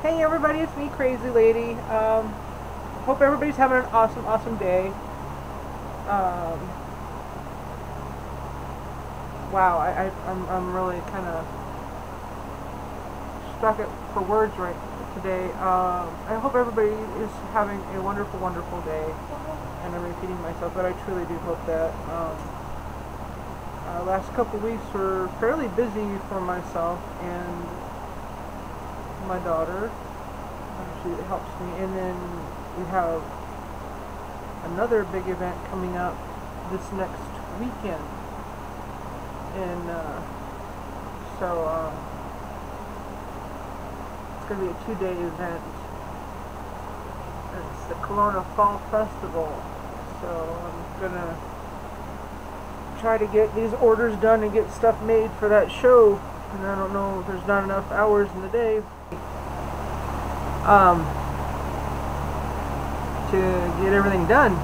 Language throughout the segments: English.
Hey everybody, it's me, Crazy Lady. Hope everybody's having an awesome day. Um, wow, I'm really kind of stuck for words right today. I hope everybody is having a wonderful day. And I'm repeating myself, but I truly do hope that. Last couple weeks were fairly busy for myself and my daughter. She helps me, and then we have another big event coming up this next weekend, and so it's going to be a 2-day event. It's the Kelowna Fall Festival, so I'm going to try to get these orders done and get stuff made for that show, and I don't know if there's not enough hours in the day to get everything done.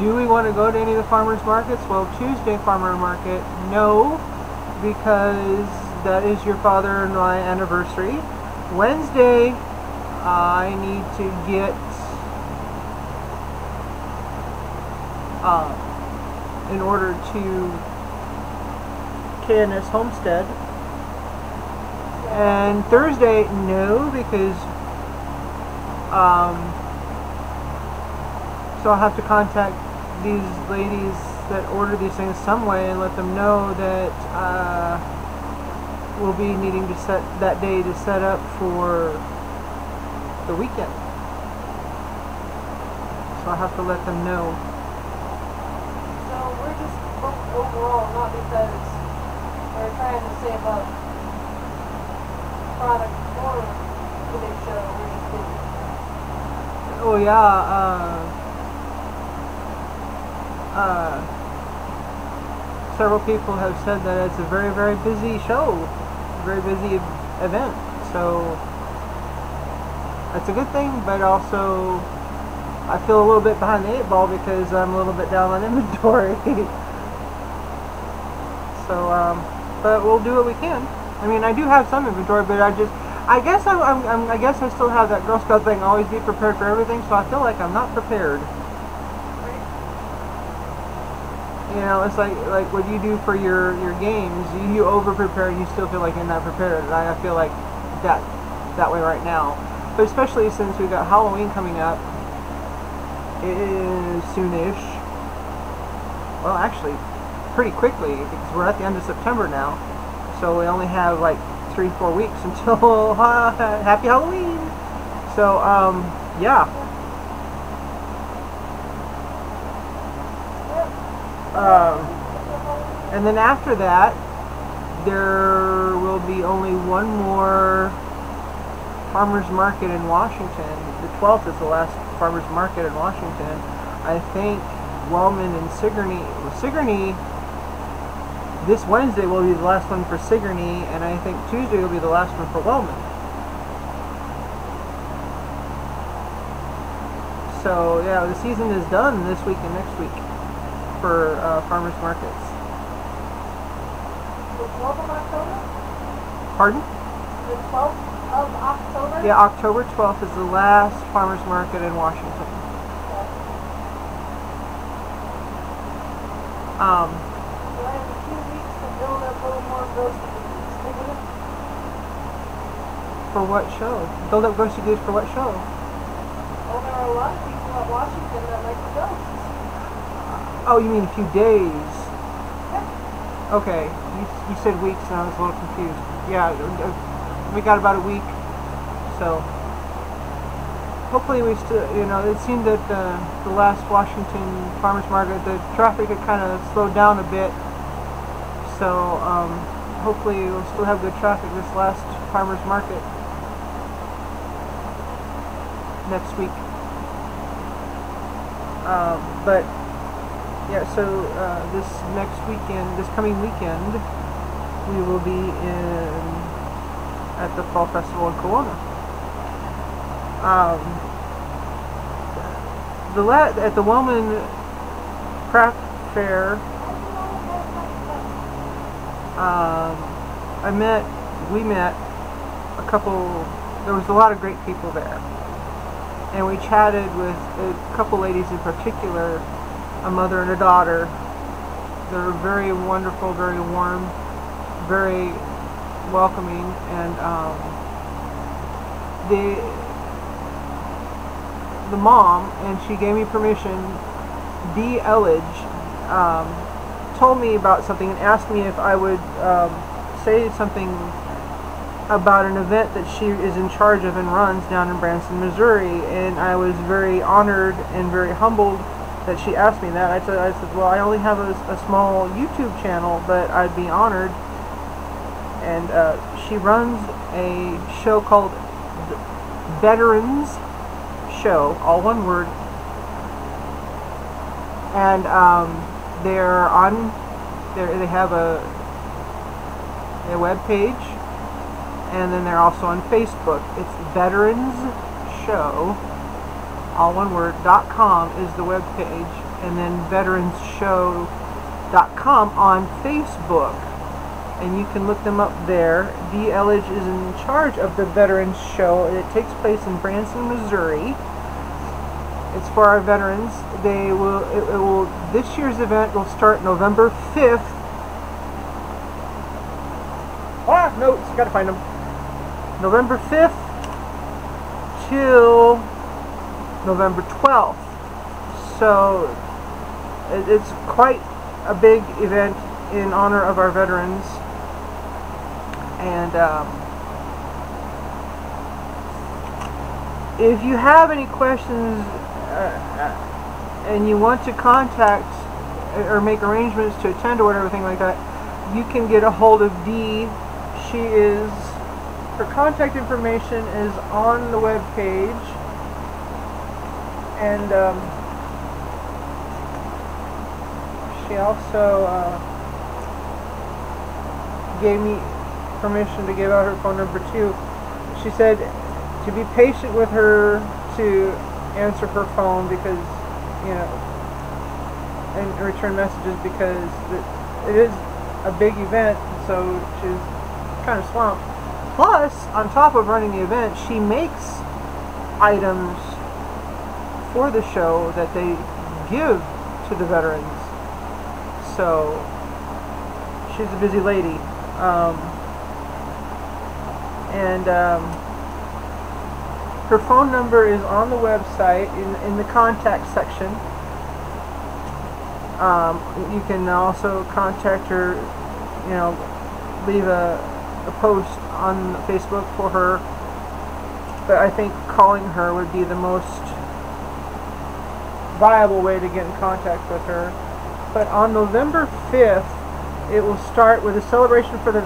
Do we want to go to any of the farmers markets? Well, Tuesday farmer market, no, because that is your father and my anniversary. Wednesday, I need to get in order to KNS Homestead. And Thursday, no, because so I'll have to contact these ladies that order these things some way and let them know that we'll be needing to set that day to set up for the weekend. So I'll have to let them know. So we're just booked overall, not because we're trying to save up product for the big show. We're just busy. Oh yeah, several people have said that it's a very busy show, very busy event. So that's a good thing, but also I feel a little bit behind the 8 ball because I'm a little bit down on inventory. So, but we'll do what we can. I mean, I do have some inventory, but I guess I guess I still have that Girl Scout thing. Always be prepared for everything. So I feel like I'm not prepared. You know, it's like what you do for your games. You over prepare, and you still feel like you're not prepared. And I feel like that way right now. But especially since we got Halloween coming up. It is soonish. Well, actually, pretty quickly because we're at the end of September now. So we only have like 3-4 weeks until Happy Halloween. So yeah. And then after that, there will be only one more farmers market in Washington. The 12th is the last farmers market in Washington. I think Wellman and Sigourney, this Wednesday will be the last one for Sigourney, and I think Tuesday will be the last one for Wellman. So yeah, the season is done this week and next week for farmers markets. The 12th of October? Pardon? The 12th of October? Yeah, October 12th is the last farmers market in Washington. So I have a few weeks to build up a little more groceries. For what show? Build up grocery goods for what show? Well, there are a lot of people at Washington that like the ghosts. Oh, you mean a few days? Yeah. Okay, you said weeks and I was a little confused. Yeah, we got about a week, so hopefully we still, you know, it seemed that the last Washington farmers market, the traffic had kind of slowed down a bit, so hopefully we'll still have good traffic this last farmers market next week. But yeah, so this next weekend, this coming weekend, we will be at the Fall Festival in Kelowna. At the Wellman craft fair. We met a couple, there was a lot of great people there. And we chatted with a couple ladies in particular, a mother and a daughter. They're very wonderful, very warm, very welcoming, and the mom, and she gave me permission, Dee Elledge, told me about something and asked me if I would say something about an event that she is in charge of and runs down in Branson, Missouri, and I was very honored and very humbled that she asked me that. I said, well, I only have a small YouTube channel, but I'd be honored. And she runs a show called Veterans Show, all one word, and they have a web page, and then they're also on Facebook. It's Veterans Show, all one word, .com is the web page, and then veteransshow.com on Facebook, and you can look them up there. Dee Elledge is in charge of the Veterans Show. It takes place in Branson, Missouri. It's for our veterans. This year's event will start November 5th. Notes, gotta find them. November 5th till November 12th. So it's quite a big event in honor of our veterans. And if you have any questions and you want to contact or make arrangements to attend or whatever, thing like that, you can get a hold of Dee. Her contact information is on the web page, and she also gave me permission to give out her phone number too. She said to be patient with her to answer her phone, because, you know, and return messages, because it is a big event, so she's kind of swamped. Plus, on top of running the event, she makes items for the show that they give to the veterans. So she's a busy lady. Her phone number is on the website in the contact section. You can also contact her, you know, leave a post on Facebook for her, but I think calling her would be the most viable way to get in contact with her. But on November 5th, it will start with a celebration for the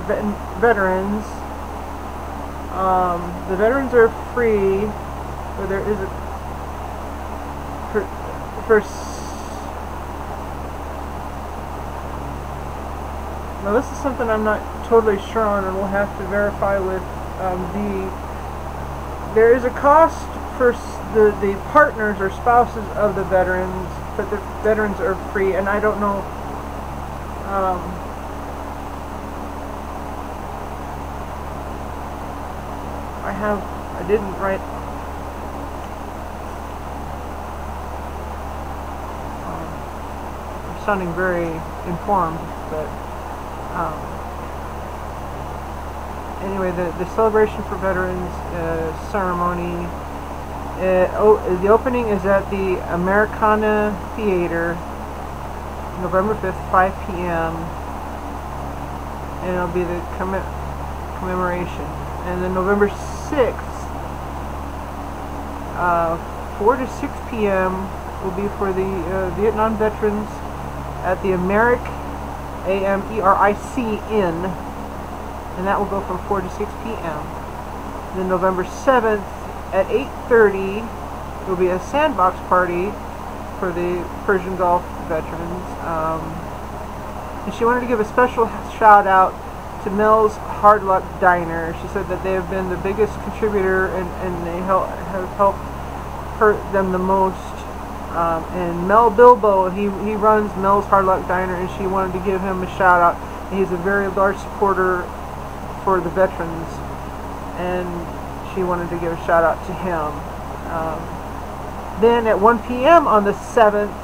veterans. The veterans are free, or there is a now this is something I'm not totally sure on, and we'll have to verify with Dee. There is a cost for the partners or spouses of the veterans, but the veterans are free, and I don't know. I didn't write. I'm sounding very informed, but anyway, the celebration for veterans ceremony. The opening is at the Americana Theater, November 5th, 5 p.m. and it'll be the commemoration. And then November 6th, 4 to 6 p.m. will be for the Vietnam veterans at the Americ, AMERICN, and that will go from 4 to 6 p.m. Then November 7th at 8:30 will be a sandbox party for the Persian Gulf veterans. And she wanted to give a special shout out to Mel's Hard Luck Diner. She said that they have been the biggest contributor, and they have helped hurt them the most And Mel Bilbo, he runs Mel's Hard Luck Diner, and she wanted to give him a shout out. He's a very large supporter for the veterans, and she wanted to give a shout out to him. Then at 1 p.m. on the 7th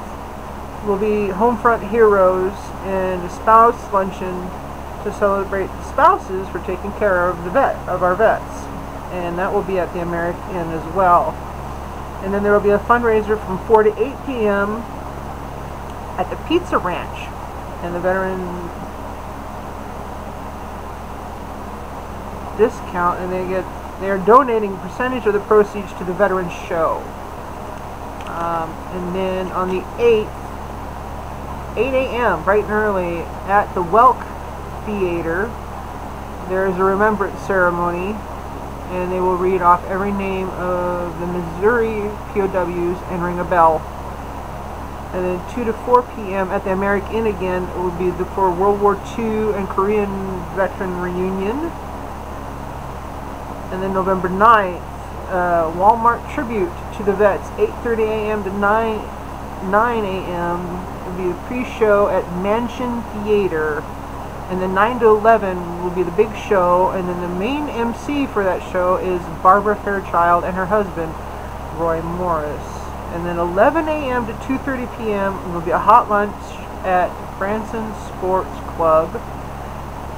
will be Homefront Heroes and a spouse luncheon to celebrate the spouses for taking care of our vets, and that will be at the American Inn as well. And then there will be a fundraiser from 4 to 8 p.m. at the Pizza Ranch, and the veteran discount, and they are donating a percentage of the proceeds to the Veterans Show. And then on the 8th, 8 a.m. bright and early at the Welk Theater, there is a remembrance ceremony, and they will read off every name of the Missouri POWs and ring a bell. And then 2 to 4 p.m. at the American Inn again, it will be for World War II and Korean veteran reunion. And then November 9th, Walmart tribute to the vets, 8:30 a.m. to 9 a.m. will be the pre-show at Mansion Theater. And then 9 to 11 will be the big show, and then the main MC for that show is Barbara Fairchild and her husband, Roy Morris. And then 11 a.m. to 2:30 p.m. will be a hot lunch at Branson Sports Club.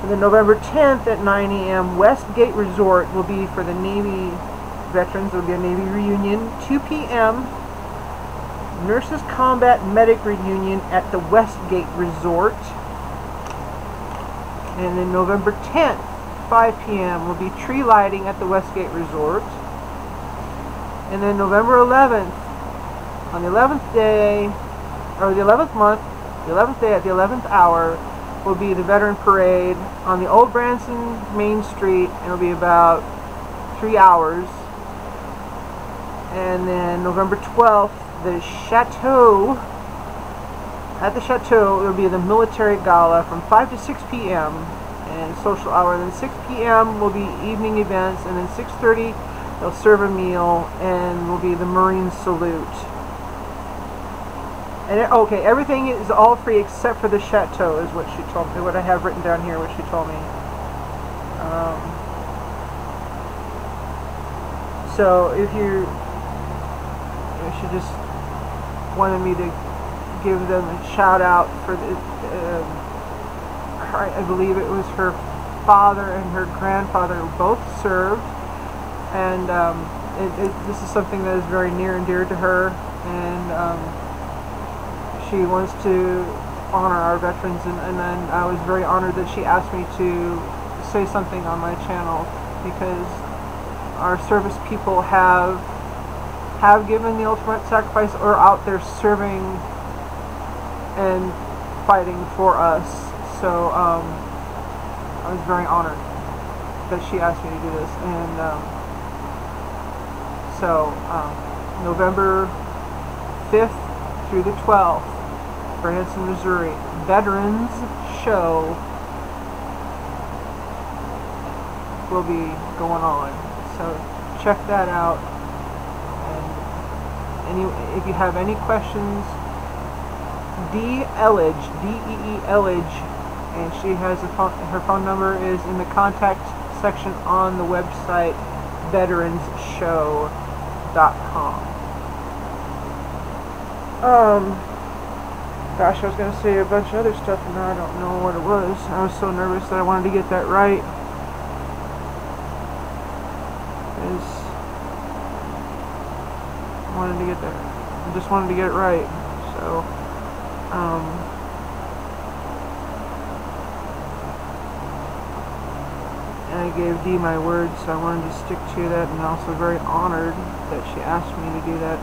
And then November 10th at 9 a.m. Westgate Resort will be for the Navy veterans. There will be a Navy reunion. 2 p.m. Nurses Combat Medic reunion at the Westgate Resort. And then November 10th, 5 p.m. will be tree lighting at the Westgate Resort. And then November 11th, on the 11th day, or the 11th month, the 11th day at the 11th hour, will be the Veteran Parade on the Old Branson Main Street. It'll be about 3 hours. And then November 12th, the Chateau. At the Chateau, there will be the Military Gala from 5 to 6 p.m. and social hour. Then 6 p.m. will be evening events, and then 6:30 they'll serve a meal, and will be the Marine Salute. And okay, everything is all free except for the Chateau, is what she told me. What I have written down here, what she told me. So if she just wanted me to give them a shout out for the, I believe it was her father and her grandfather who both served, and this is something that is very near and dear to her, and she wants to honor our veterans, and I was very honored that she asked me to say something on my channel, because our service people have given the ultimate sacrifice, or out there serving and fighting for us. So I was very honored that she asked me to do this. And November 5th through the 12th, Branson, Missouri, Veterans Show will be going on. So check that out. And if you have any questions, D. Elledge, D-E-E Elledge, and she has her phone number is in the contact section on the website veteransshow.com. Gosh, I was going to say a bunch of other stuff, and now I don't know what it was. I was so nervous that I wanted to get that right. I just wanted to get it right. So, and I gave Dee my word, so I wanted to stick to that, and also very honored that she asked me to do that.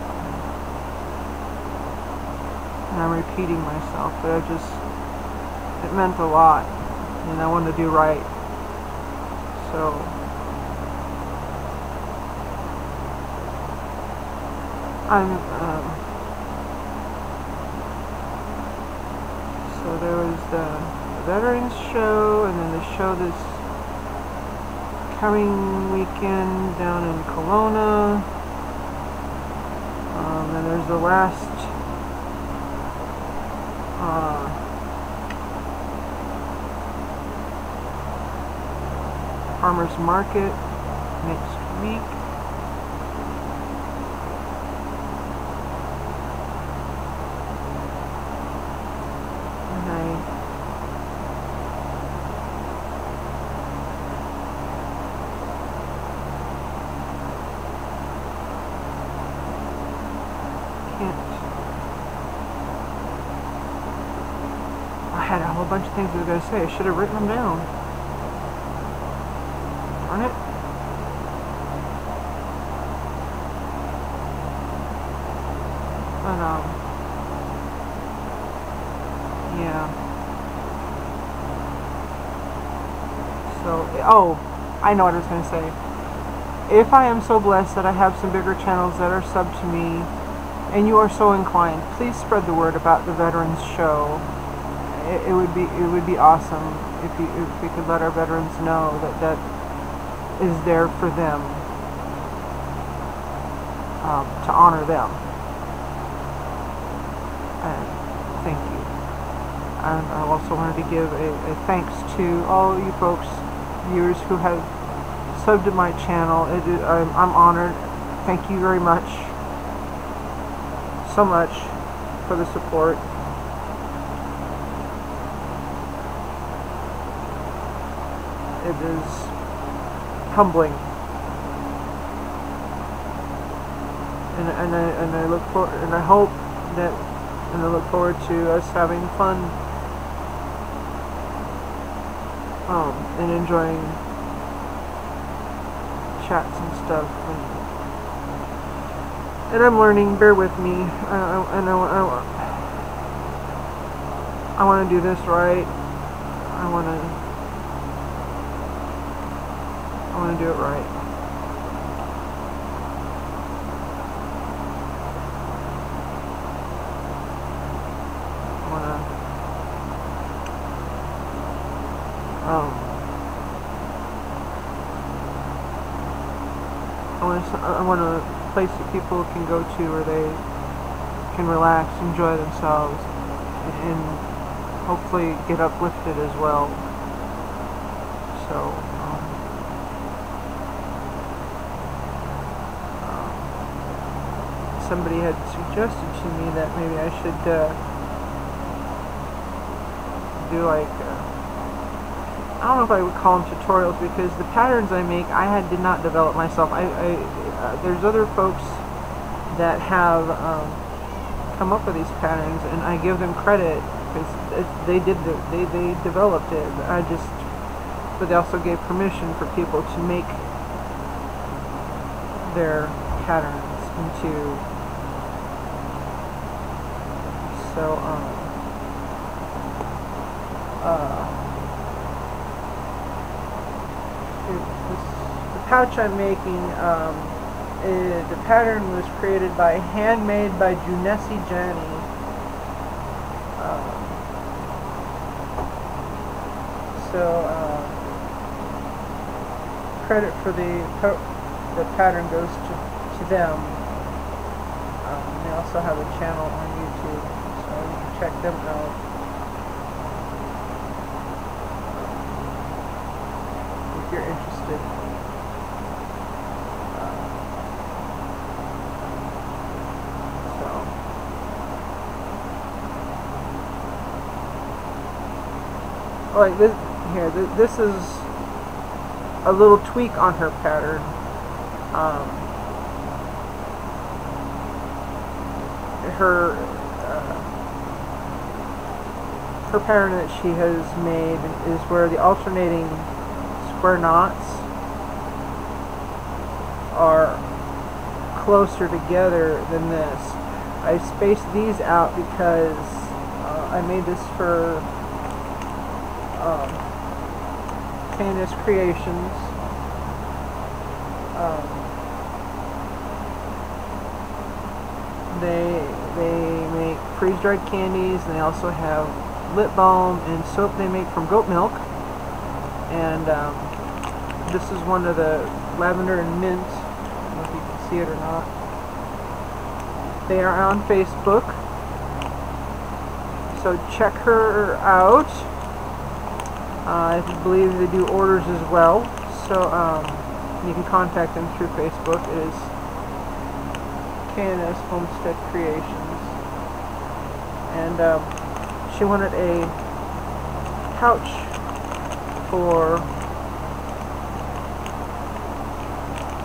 And I'm repeating myself, but it meant a lot, and I wanted to do right. So, so there was the Veterans Show, and then the show this coming weekend down in Kelowna. Then there's the last Farmers Market next week. And I had a whole bunch of things I was going to say. I should have written them down. Darn it. But, yeah. So, oh, I know what I was going to say. If I am so blessed that I have some bigger channels that are subbed to me, and you are so inclined, please spread the word about the Veterans Show. It would be awesome if we could let our veterans know that is there for them, to honor them. And thank you. And I also wanted to give a thanks to all you folks, viewers who have subbed to my channel. I'm honored. Thank you very much, so much, for the support. It is humbling, and I look for, and I hope that, and I look forward to us having fun, and enjoying chats and stuff, and I'm learning. Bear with me. I want to do this right. I want to do it right. I want a place that people can go to where they can relax, enjoy themselves, and hopefully get uplifted as well. So, somebody had suggested to me that maybe I should do like, I don't know if I would call them tutorials, because the patterns I make, did not develop myself. There's other folks that have come up with these patterns, and I give them credit because they developed it. But they also gave permission for people to make their patterns into. So the pouch I'm making, the pattern was created by, handmade by Junessi Jani. Credit for the pattern goes to them. They also have a channel on YouTube, so you can check them out. If you're interested. Like this here, this is a little tweak on her pattern. Her pattern that she has made is where the alternating square knots are closer together than this. I spaced these out because I made this for Candace Creations. They make freeze-dried candies, and they also have lip balm and soap they make from goat milk. And this is one of the lavender and mint. I don't know if you can see it or not. They are on Facebook, So check her out. I believe they do orders as well. So you can contact them through Facebook. It is K&S Homestead Creations. And she wanted a couch for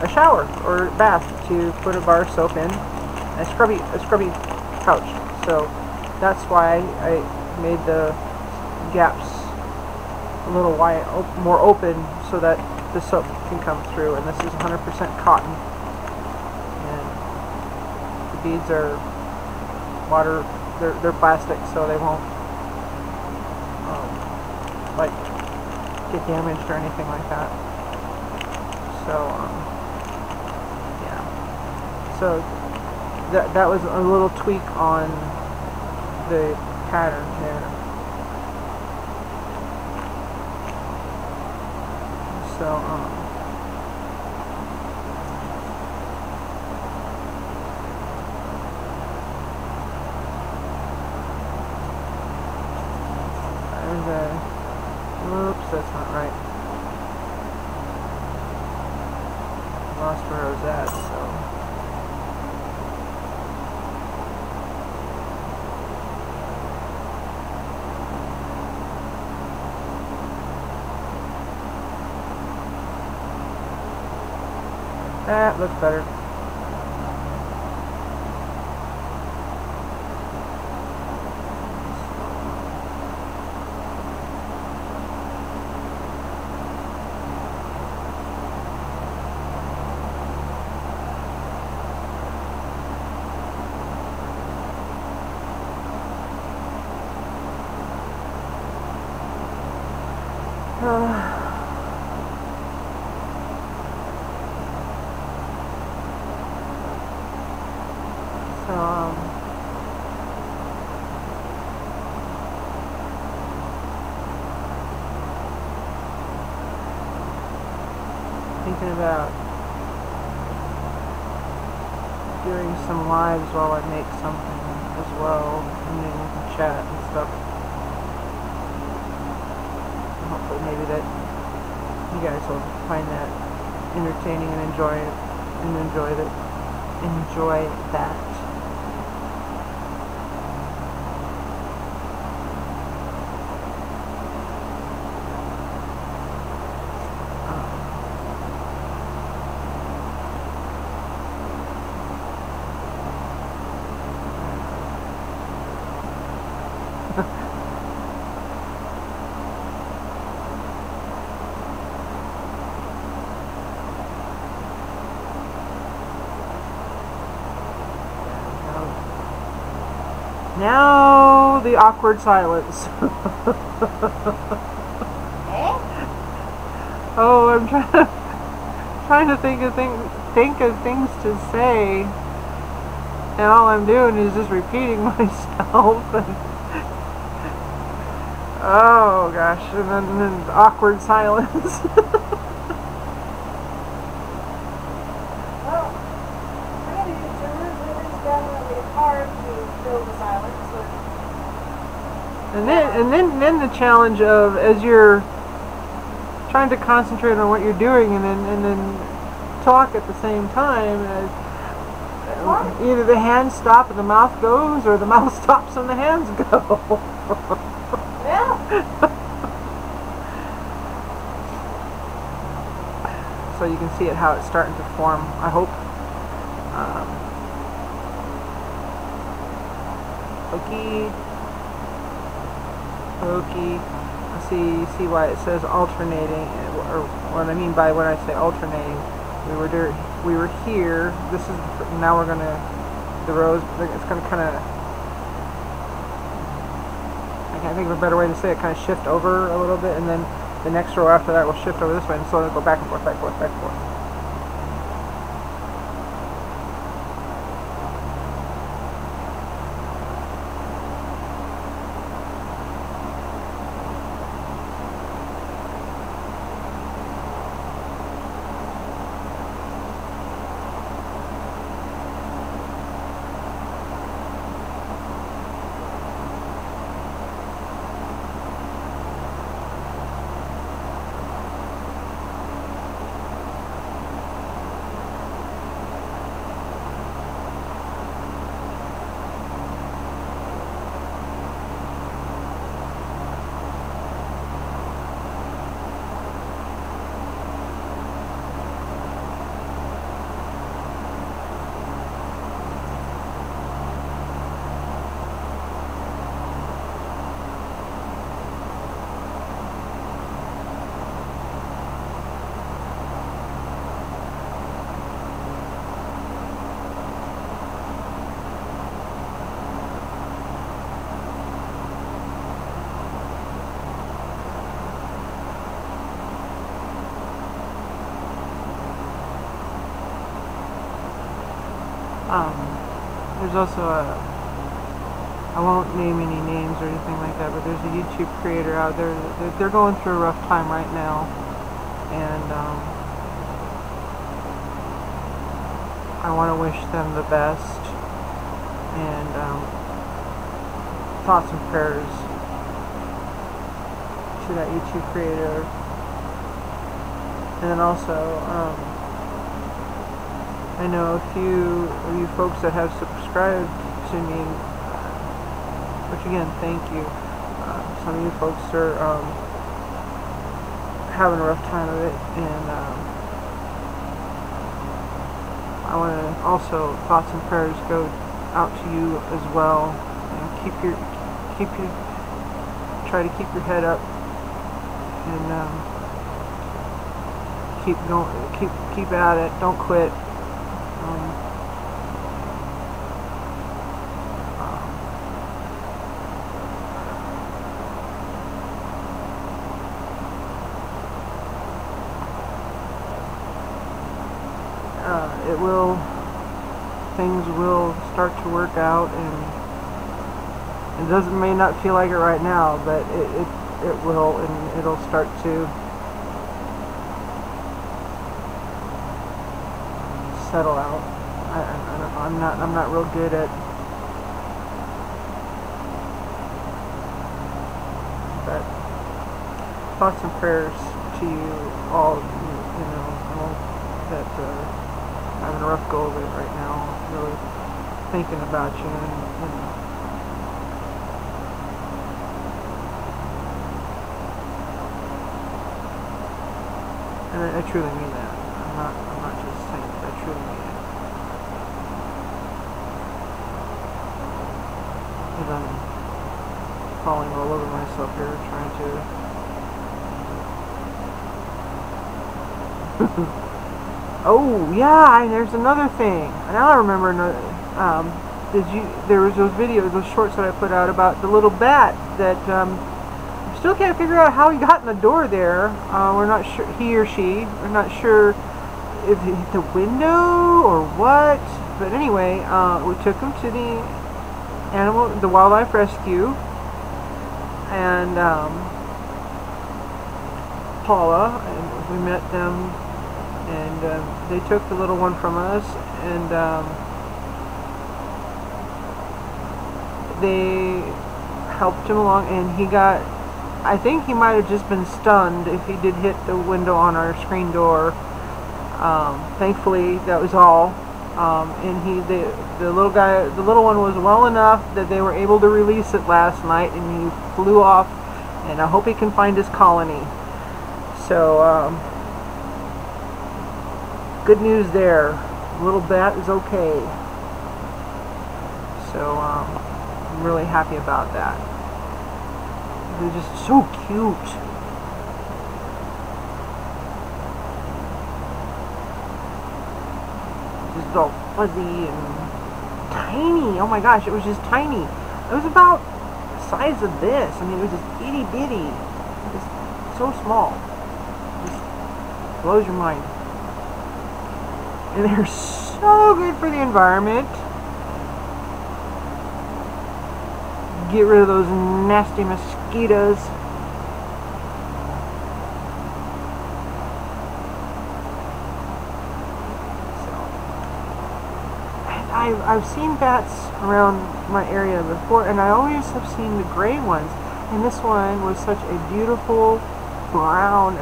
a shower or bath to put a bar of soap in. A scrubby couch. So that's why I made the gaps a little wide, more open, so that the soap can come through. And this is 100% cotton. And the beads are water. They're plastic, so they won't like get damaged or anything like that. So yeah. So that was a little tweak on the pattern there. So oops, that's not right. Lost where I was at, so. That looks better. Thinking about doing some lives while I make something as well, and then we can chat and stuff. And hopefully maybe that you guys will find that entertaining and enjoy that. Now the awkward silence. Oh, I'm trying to think of things to say, and all I'm doing is just repeating myself. Oh gosh, and then awkward silence. And then the challenge of, as you're trying to concentrate on what you're doing and then talk at the same time, as either the hands stop and the mouth goes, or the mouth stops and the hands go. Yeah. So you can see it, how it's starting to form, I hope. Okay. See why it says alternating, or what I mean by when I say alternating. We were here. This is now we're gonna, the rows. It's gonna kind of, I can't think of a better way to say it. Kind of shift over a little bit, and then the next row after that will shift over this way, and so it'll go back and forth, back and forth, back and forth. There's also I won't name any names or anything like that, but there's a YouTube creator out there. They're going through a rough time right now, and I want to wish them the best, and thoughts and prayers to that YouTube creator. And then also, I know a few of you folks that have subscribed to me, which again, thank you. Some of you folks are having a rough time of it, and I want to also, thoughts and prayers go out to you as well. And try to keep your head up, and keep going, keep at it. Don't quit. Things will start to work out, and it may not feel like it right now, but it will, and it'll start to settle out. I'm not real good at that. Thoughts and prayers to you all, all that having a rough go of it right now. Really thinking about you, and I truly mean that. I'm not just saying it. I truly mean it. Because I'm falling all over myself here, trying to. Oh yeah, and there's another thing. Now I remember. There was those videos, those shorts that I put out about the little bat that still can't figure out how he got in the door there. We're not sure, he or she. We're not sure if it hit the window or what. But anyway, we took him to the wildlife rescue, and Paula, and we met them. And they took the little one from us, and they helped him along, and I think he might have just been stunned if he did hit the window on our screen door. Thankfully, that was all. And the little one was well enough that they were able to release it last night, and he flew off, and I hope he can find his colony. So, good news there. Little bat is okay. So I'm really happy about that. They're just so cute. Just all fuzzy and tiny. Oh my gosh, it was just tiny. It was about the size of this. I mean, it was just itty bitty. Just so small. Just blows your mind. And they're so good for the environment. Get rid of those nasty mosquitoes. So, I've seen bats around my area before, and I always have seen the gray ones. And this one was such a beautiful brown,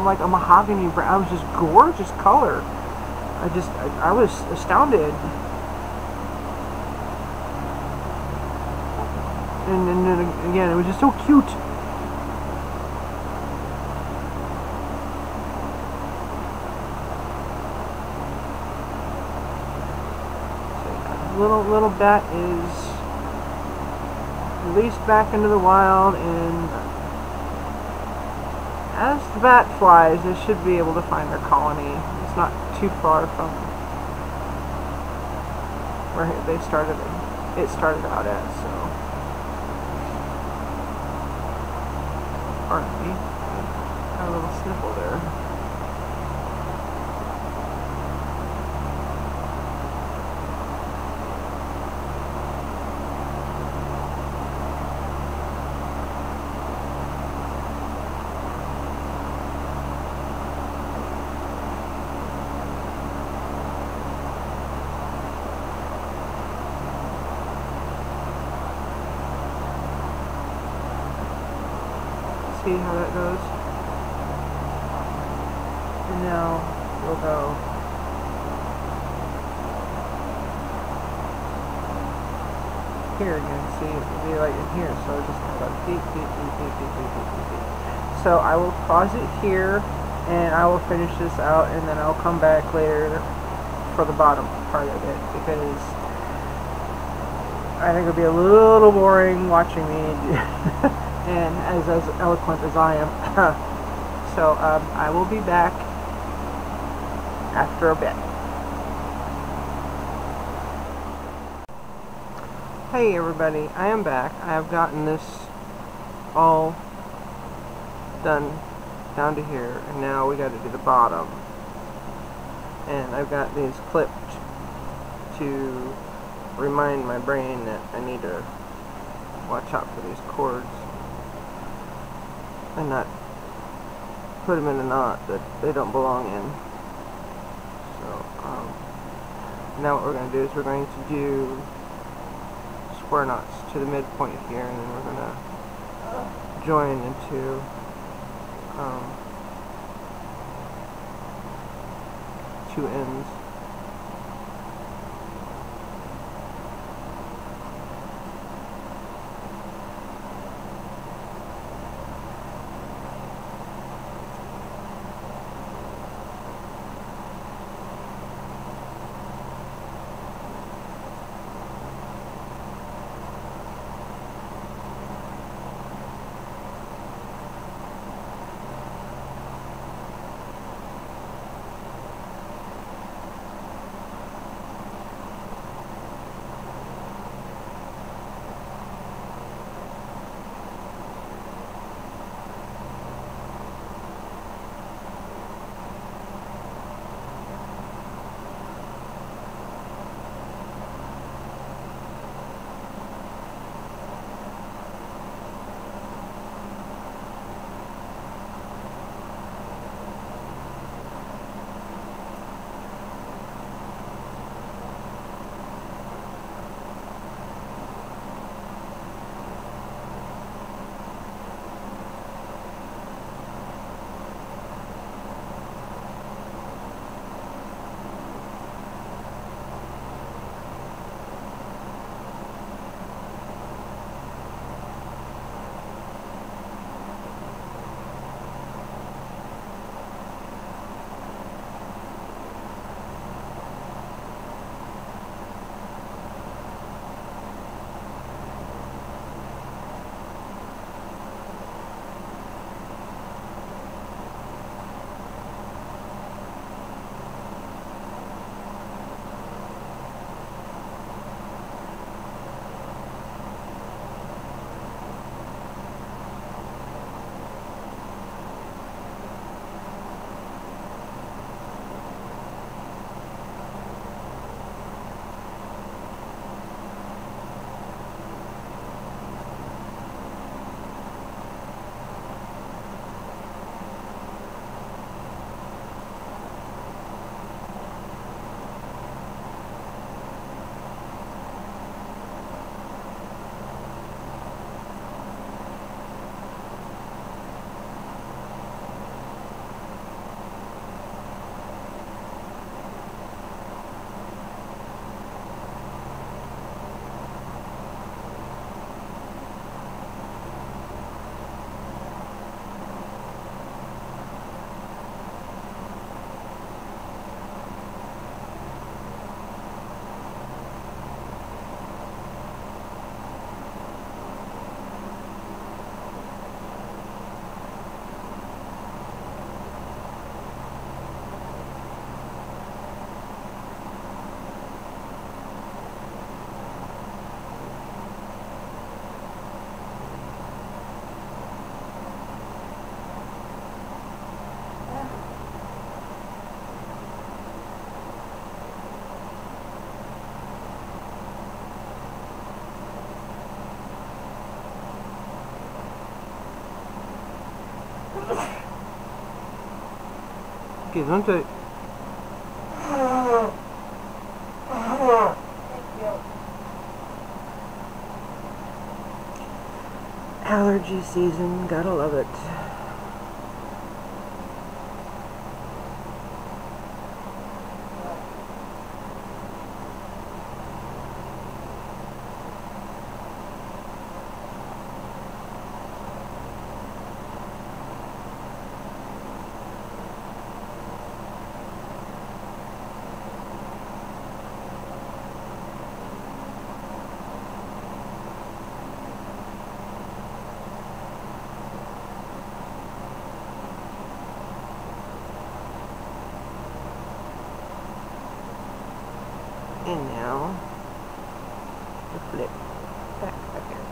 like a mahogany brown. It was just gorgeous color. I was astounded. And then again, it was just so cute. Little bat is released back into the wild, and as the bat flies, they should be able to find their colony. It's not too far from where it started out at, so pardon me, got a little sniffle there. see how that goes. And now we'll go here again. See, it'll be like in here. So just go beep, beep, beep, beep, beep, beep, beep, beep, beep. So I will pause it here, and I will finish this out, and then I'll come back later for the bottom part of it, because I think it'll be a little boring watching me and as eloquent as I am. So I will be back after a bit. Hey everybody, I am back. I have gotten this all done down to here, and now we got to do the bottom. And I've got these clipped to remind my brain that I need to watch out for these cords and not put them in a knot that they don't belong in. So now what we're going to do is we're going to do square knots to the midpoint here, and then we're going to join into two ends. Okay, don't do it. Allergy season, gotta love it. And now, the flip back again.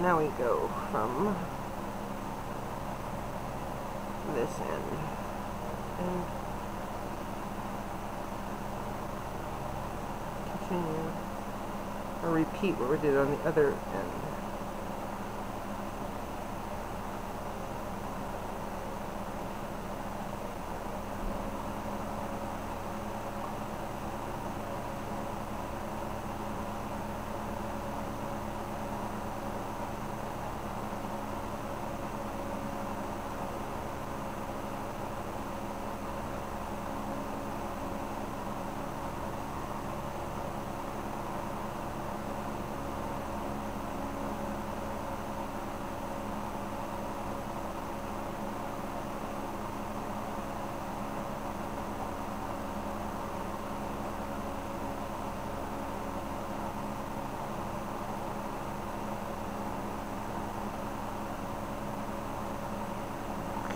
Now we go from this end and continue or repeat what we did on the other end.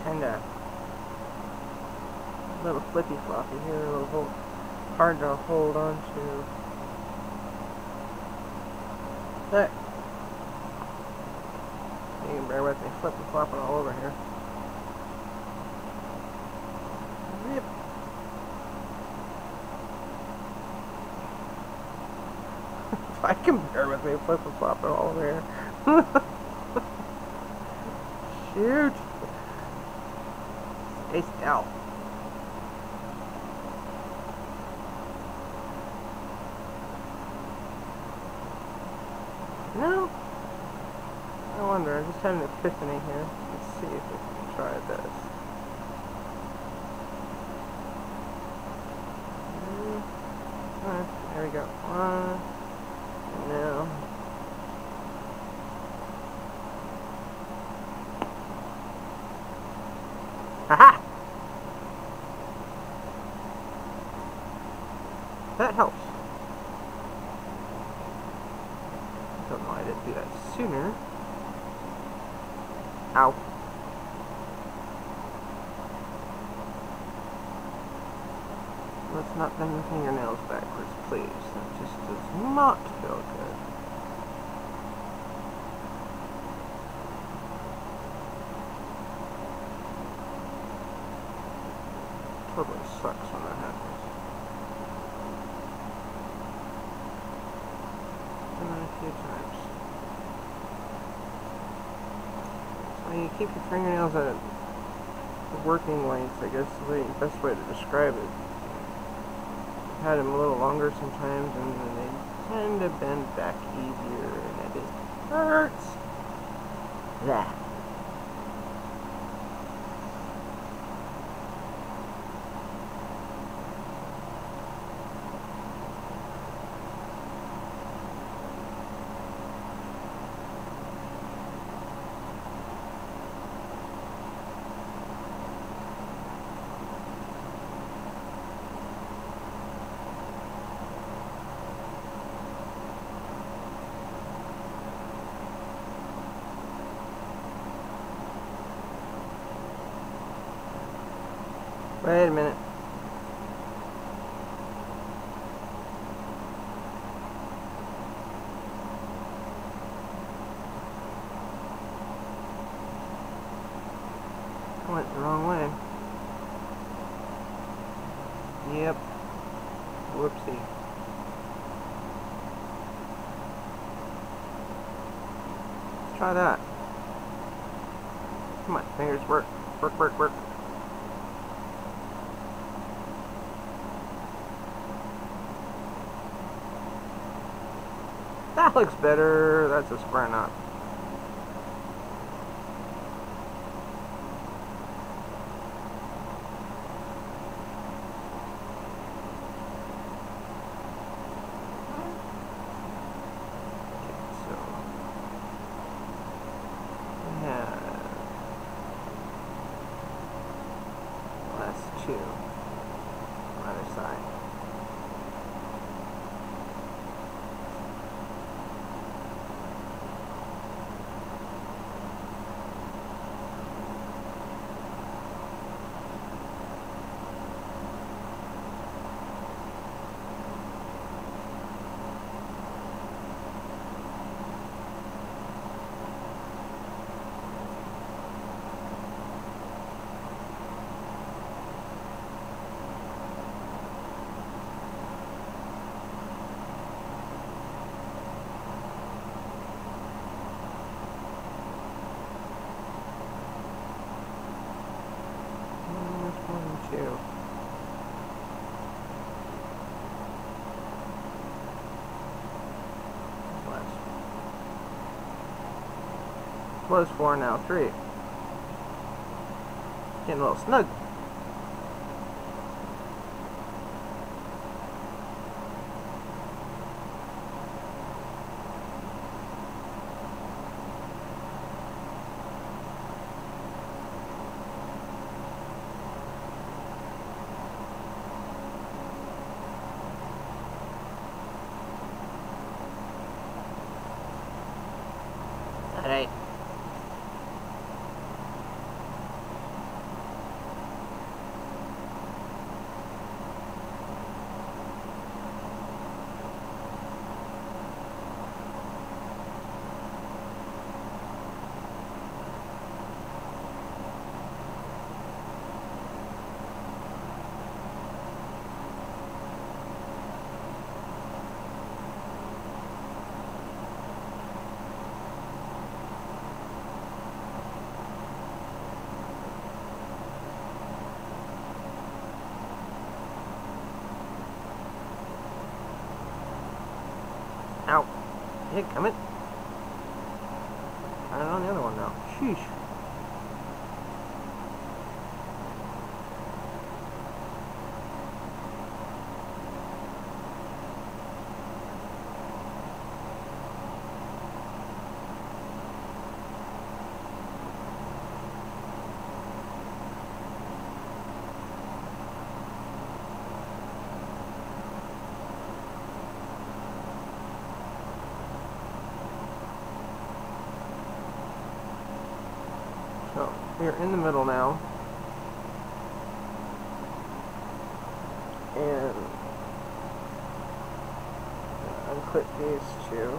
Kinda a little flippy floppy here, a little hard to hold on to. But you can bear with me, flipping flopping all over here. Yep. If I can bear with me, flipping flopping all over here. Shoot. Spaced out. No? I wonder, I just had an epiphany here. Let's see if we can try this. Alright, there we go. One. And now. Aha! That helps. Don't know why I didn't do that sooner. Ow. Let's not bend the fingernails backwards, please. That just does not feel good. Totally sucks when that happens. And then a few times. So you keep your fingernails at the working length, I guess is the best way to describe it. I've had them a little longer sometimes, and then they tend to bend back easier, and it hurts. That. Wait a minute. I went the wrong way. Yep. Whoopsie. Let's try that. Come on, fingers, work. Work, work, work. That looks better. That's a square knot. Other side. Was 4, now 3. Getting a little snug. Alright. Ow. Hey, come it. Try it on the other one now. Sheesh. So, we're in the middle now, and unclip these two,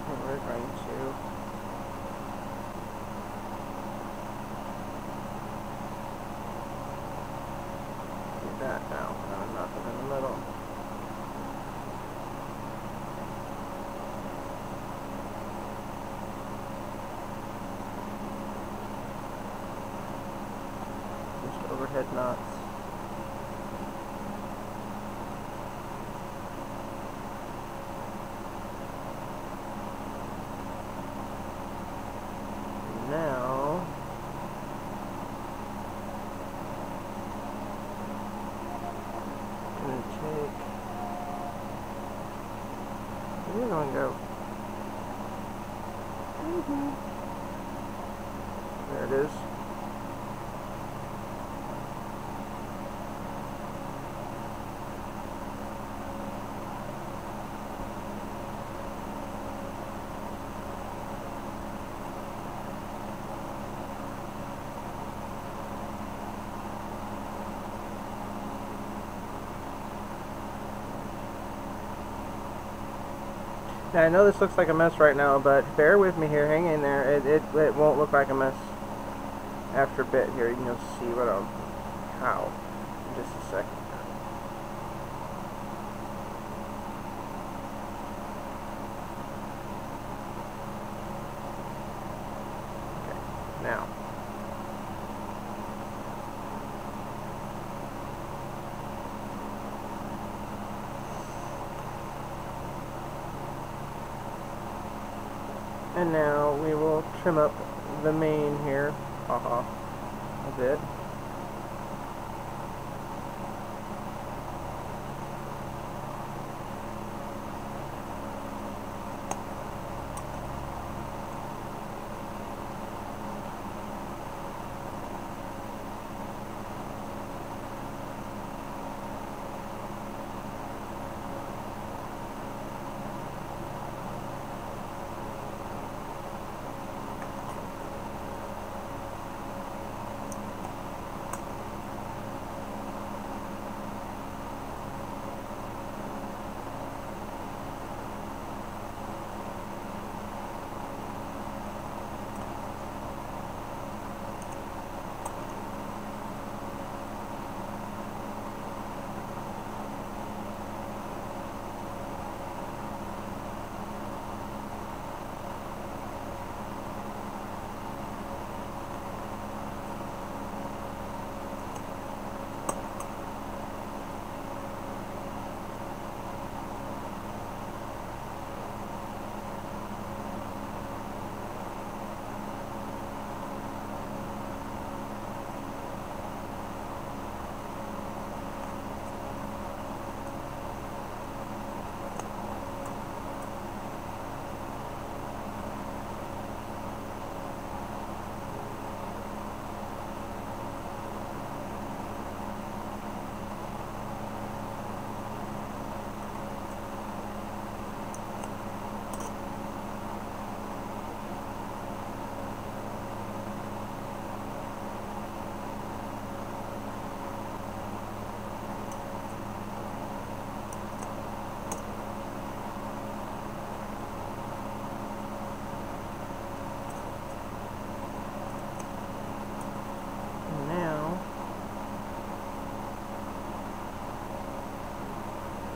and we're going to do that now, and nothing in the middle. Overhead knots. Now I'm going to take, where are you going to go? There it is. Now, I know this looks like a mess right now, but bear with me here. Hang in there. It won't look like a mess after a bit here. You'll see how in just a second. Okay, now. And now we will trim up the mane here, a bit.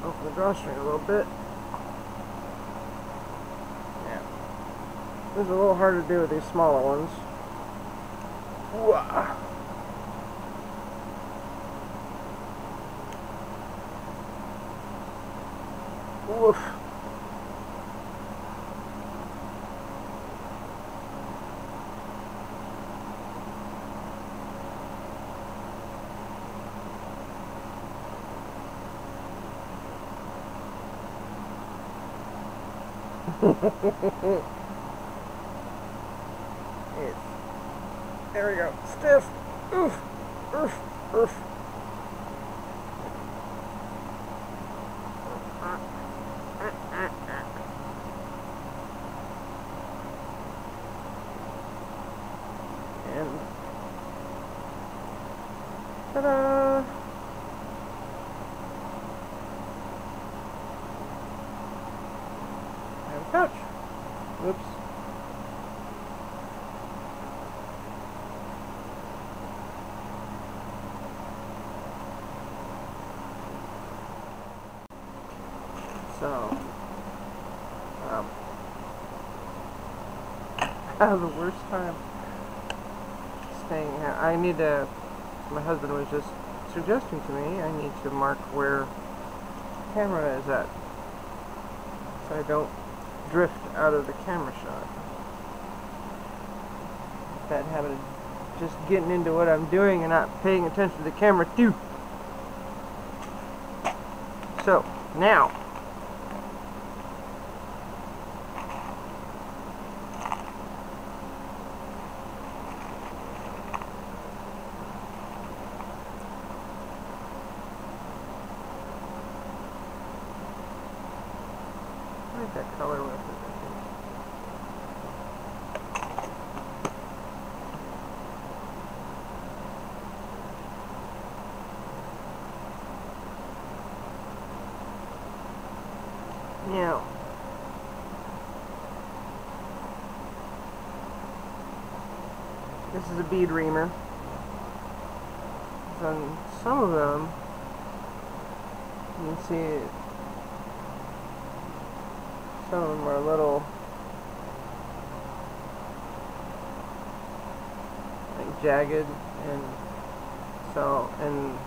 Open the drawstring a little bit. Yeah. This is a little harder to do with these smaller ones. Whoa. Woof. There we go. Stiff. Oof. Oof. Oof. And ta-da! I have a pouch. Oops. So, I have the worst time staying here. My husband was just suggesting to me, I need to mark where the camera is at, so I don't drift out of the camera shot. That habit of just getting into what I'm doing and not paying attention to the camera too. So, now, I like that color with it, I think. Now, This is a bead reamer. On some of them, you can see some of them are a little like jagged, and so, and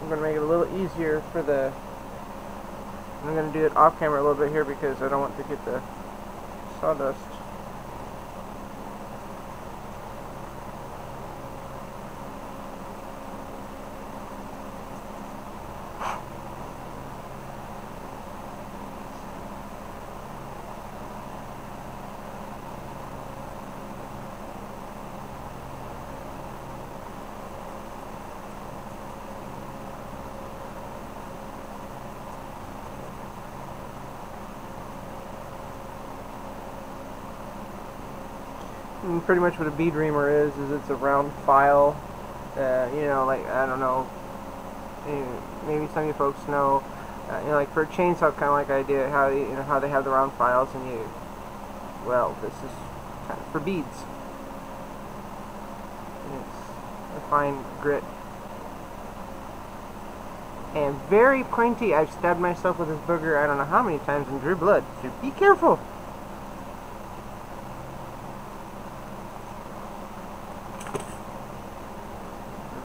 I'm going to make it a little easier for the, I'm going to do it off camera a little bit here because I don't want to get the sawdust. And pretty much what a bead reamer is it's a round file. You know, like, I don't know, maybe some of you folks know, you know, like for a chainsaw, kind of like I did, how you know how they have the round files, and you, well, this is kind of for beads. And it's a fine grit and very pointy. I've stabbed myself with this booger I don't know how many times and drew blood, so be careful.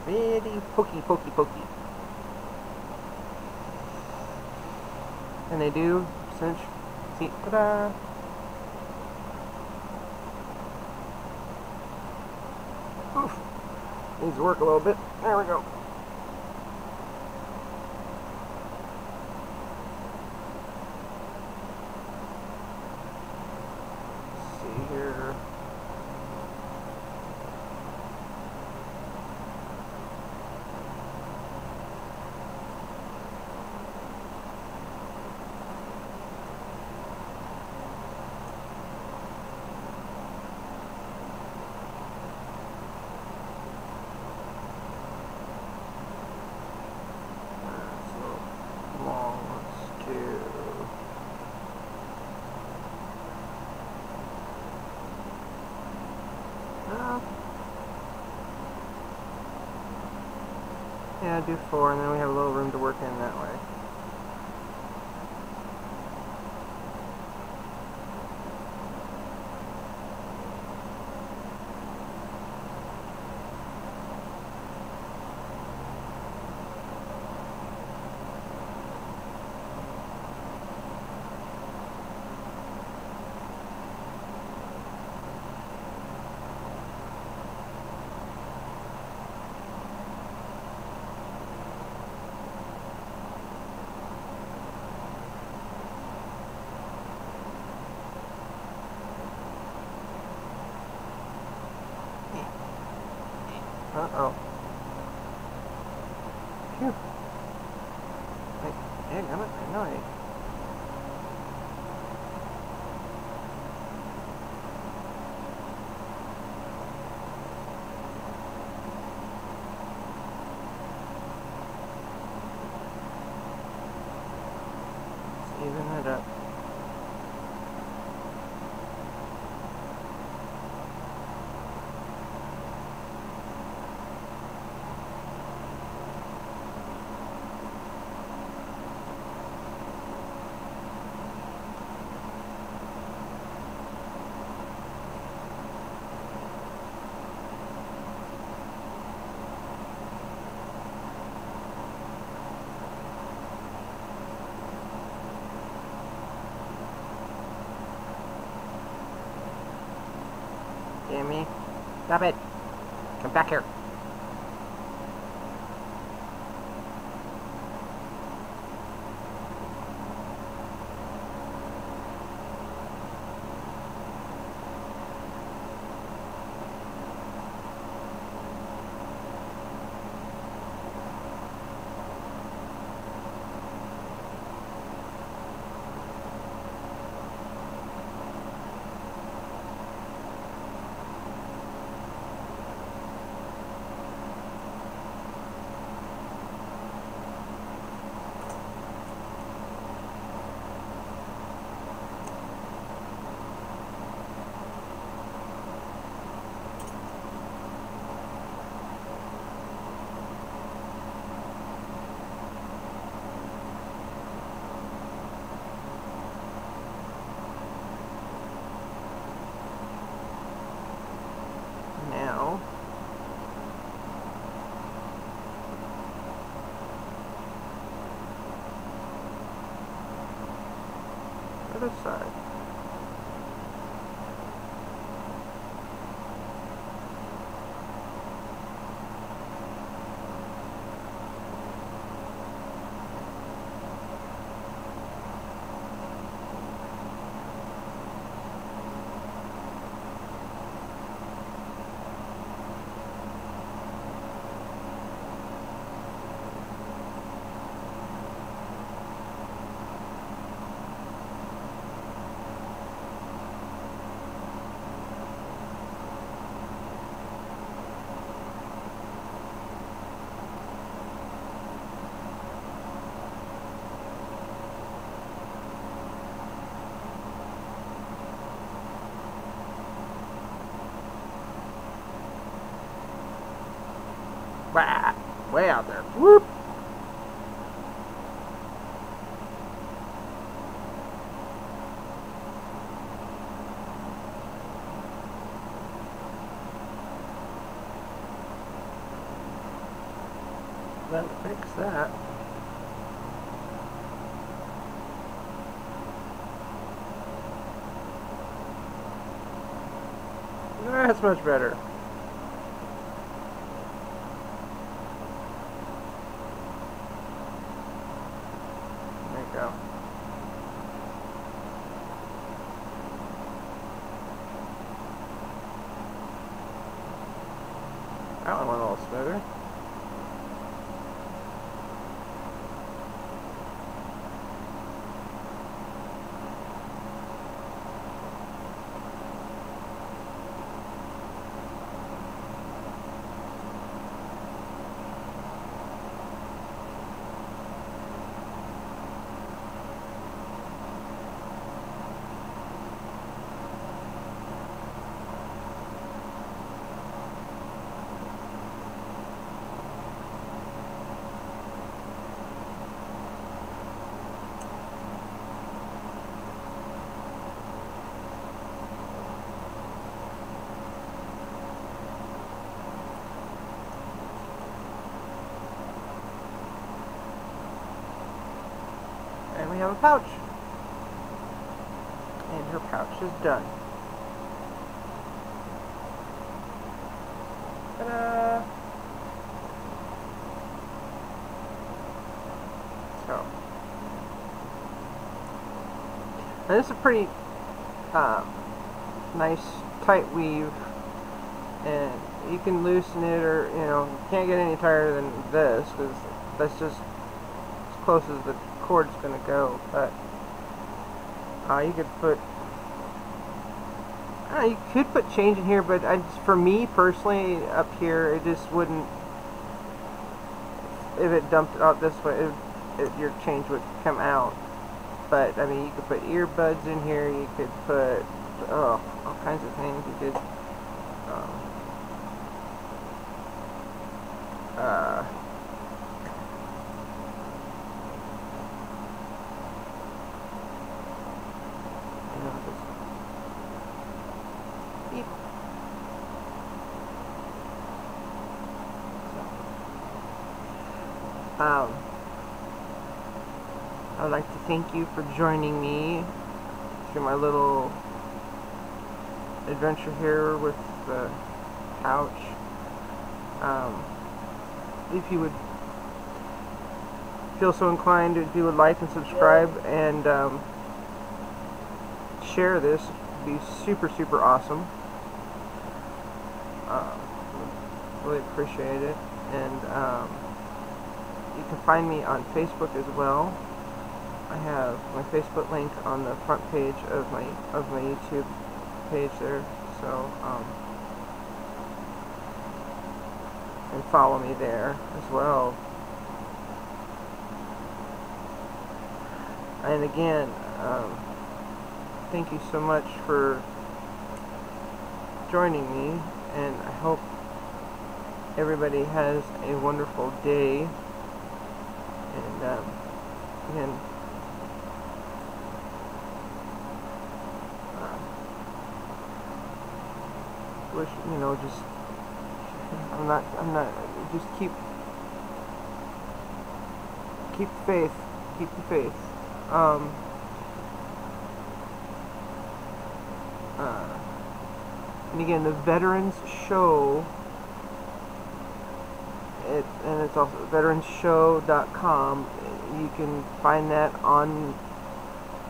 Very pokey. And they do cinch. See, ta-da! Oof. Needs to work a little bit. There we go. Let's see here. Yeah, do 4, and then we have a little room to work in that way. Uh-oh. Phew. Wait, damn it, I know it. Let's even it up. Jimmy, stop it. Come back here. other side. Bah, way out there. Whoop. Then fix that. That's much better. There you go. That one went a little smoother. And we have a pouch. And her pouch is done. Ta-da! So. And this is a pretty nice tight weave. And you can loosen it, or, you know, you can't get any tighter than this, because that's just as close as the cord's gonna go. But you could put you could put change in here, but for me personally, up here, it just wouldn't. If it dumped it out this way, your change would come out. But I mean, you could put earbuds in here. You could put all kinds of things. You could beep. I'd like to thank you for joining me through my little adventure here with the pouch. If you would feel so inclined, if you would like and subscribe and share this, it'd be super, super awesome. Really appreciate it. And you can find me on Facebook as well. I have my Facebook link on the front page of my YouTube page there, so and follow me there as well. And again, thank you so much for joining me, and I hope everybody has a wonderful day. And again, wish, you know, just I'm not just keep the faith, And again, the Veterans Show, and it's also veteransshow.com. You can find that on,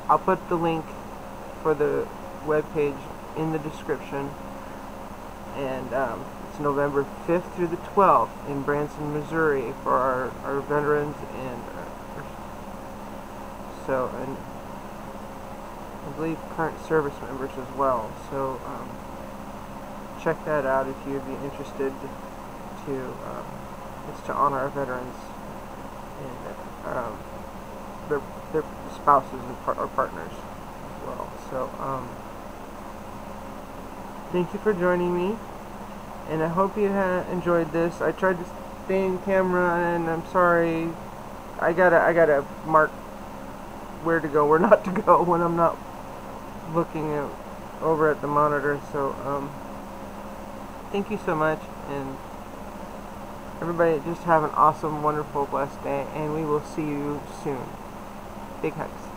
I'll put the link for the webpage in the description. And it's November 5th through the 12th in Branson, Missouri for our veterans and and I believe current service members as well. So check that out if you'd be interested to. It's to honor our veterans and their spouses and or partners as well. So thank you for joining me, and I hope you enjoyed this. I tried to stay in camera, and I'm sorry. I gotta mark where to go, where not to go when I'm not looking over at the monitor. So thank you so much, and everybody just have an awesome, wonderful, blessed day, and we will see you soon. Big hugs.